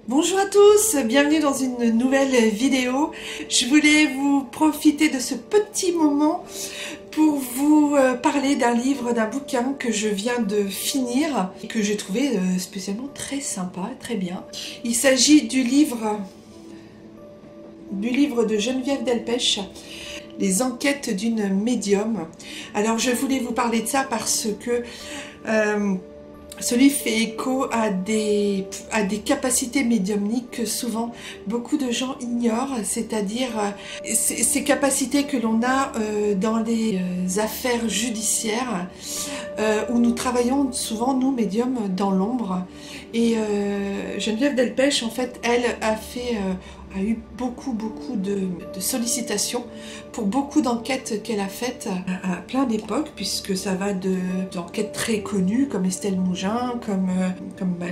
Bonjour à tous, bienvenue dans une nouvelle vidéo. Je voulais vous profiter de ce petit moment pour vous parler d'un livre, d'un bouquin que je viens de finir et que j'ai trouvé spécialement très sympa, très bien. Il s'agit du livre de Geneviève Delpech, Les enquêtes d'une médium. Alors je voulais vous parler de ça parce que ce livre fait écho à des capacités médiumniques que souvent beaucoup de gens ignorent, c'est-à-dire ces capacités que l'on a dans les affaires judiciaires où nous travaillons souvent, nous médiums, dans l'ombre. Et Geneviève Delpech, en fait, elle a eu beaucoup de sollicitations pour beaucoup d'enquêtes qu'elle a faites à plein d'époques, puisque ça va d'enquêtes très connues comme Estelle Mougin, comme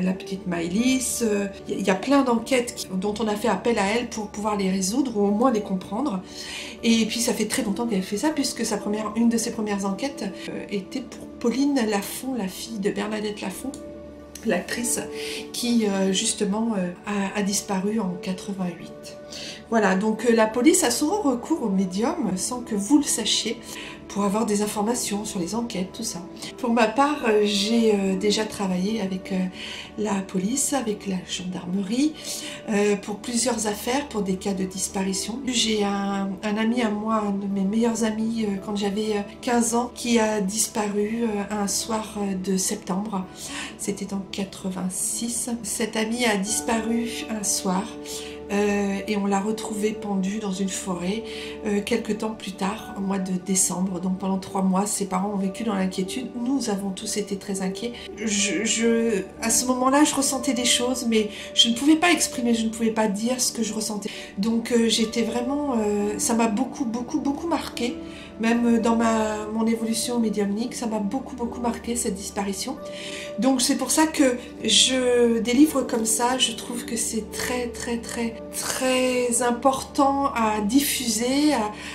la petite Maëlys. Il y a plein d'enquêtes dont on a fait appel à elle pour pouvoir les résoudre ou au moins les comprendre. Et puis ça fait très longtemps qu'elle fait ça, puisque une de ses premières enquêtes était pour Pauline Lafont, la fille de Bernadette Lafont, l'actrice qui justement a disparu en 88. Voilà, donc la police a souvent recours aux médiums sans que vous le sachiez pour avoir des informations sur les enquêtes, tout ça. Pour ma part, j'ai déjà travaillé avec la police, avec la gendarmerie, pour plusieurs affaires, pour des cas de disparition. J'ai un ami à moi, un de mes meilleurs amis, quand j'avais 15 ans, qui a disparu un soir de septembre. C'était en 86. Cet ami a disparu un soir. Et on l'a retrouvé pendu dans une forêt quelques temps plus tard, au mois de décembre. Donc pendant 3 mois, ses parents ont vécu dans l'inquiétude. Nous avons tous été très inquiets. À ce moment-là, je ressentais des choses, mais je ne pouvais pas exprimer, je ne pouvais pas dire ce que je ressentais. Donc j'étais vraiment... ça m'a beaucoup marqué. Même dans mon évolution médiumnique, ça m'a beaucoup marqué cette disparition. Donc c'est pour ça que des livres comme ça, je trouve que c'est très important à diffuser,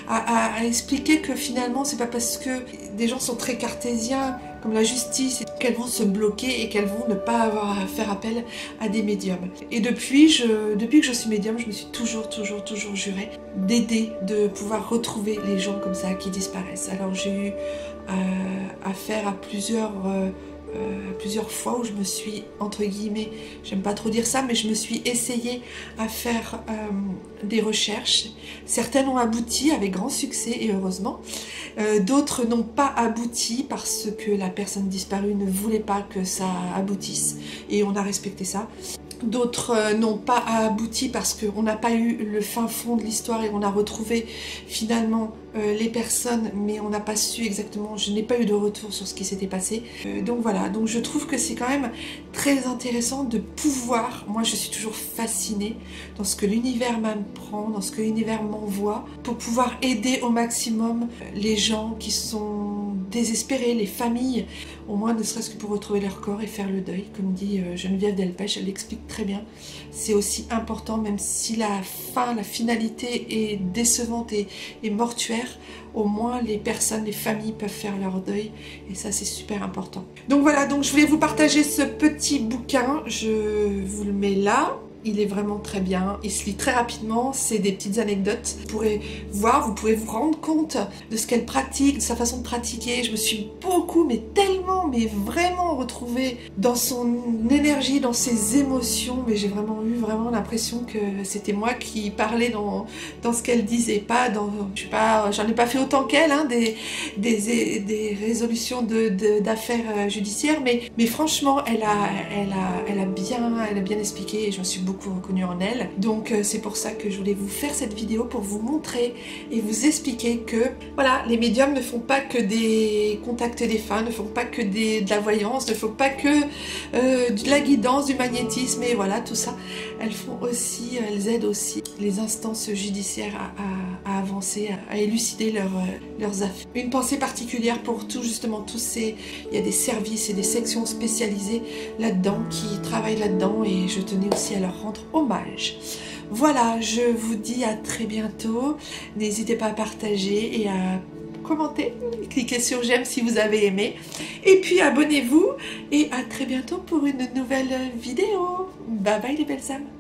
à expliquer que finalement c'est pas parce que des gens sont très cartésiens comme la justice qu'elles vont se bloquer et qu'elles vont ne pas avoir à faire appel à des médiums. Et depuis que je suis médium, je me suis toujours juré d'aider, de pouvoir retrouver les gens comme ça qui disparaissent. Alors j'ai eu affaire à plusieurs fois où je me suis, entre guillemets, j'aime pas trop dire ça, mais je me suis essayée à faire des recherches. Certaines ont abouti avec grand succès et heureusement. D'autres n'ont pas abouti parce que la personne disparue ne voulait pas que ça aboutisse et on a respecté ça. D'autres n'ont pas abouti parce qu'on n'a pas eu le fin fond de l'histoire et on a retrouvé finalement les personnes, mais on n'a pas su exactement, je n'ai pas eu de retour sur ce qui s'était passé. Donc voilà, donc je trouve que c'est quand même très intéressant de pouvoir, moi je suis toujours fascinée dans ce que l'univers m'apprend, dans ce que l'univers m'envoie, pour pouvoir aider au maximum les gens qui sont désespérés, les familles, au moins ne serait-ce que pour retrouver leur corps et faire le deuil, comme dit Geneviève Delpech, elle l'explique très bien. C'est aussi important, même si la finalité est décevante et mortuaire, au moins les personnes, les familles peuvent faire leur deuil et ça c'est super important. Donc voilà, donc je voulais vous partager ce petit bouquin, je vous le mets là. Il est vraiment très bien, il se lit très rapidement, c'est des petites anecdotes. Vous pourrez voir, vous pourrez vous rendre compte de ce qu'elle pratique, de sa façon de pratiquer. Je me suis beaucoup, mais tellement, mais vraiment retrouvée dans son énergie, dans ses émotions. Mais j'ai vraiment eu l'impression que c'était moi qui parlais dans ce qu'elle disait, pas dans... Je sais pas, j'en ai pas fait autant qu'elle, hein, des résolutions d'affaires judiciaires, mais franchement, elle a bien expliqué et je me suis beaucoup reconnue en elle. Donc c'est pour ça que je voulais vous faire cette vidéo pour vous montrer et vous expliquer que voilà, les médiums ne font pas que des contacts défunts, ne font pas que de la voyance, ne font pas que de la guidance, du magnétisme et voilà tout ça. Elles aident aussi les instances judiciaires à avancer, à élucider leurs affaires. Une pensée particulière pour justement tous ces... Il y a des services et des sections spécialisées là-dedans qui travaillent là-dedans et je tenais aussi à leur rendre hommage. Voilà, je vous dis à très bientôt. N'hésitez pas à partager et à commenter, cliquez sur j'aime si vous avez aimé. Et puis abonnez-vous et à très bientôt pour une nouvelle vidéo. Bye bye les belles âmes.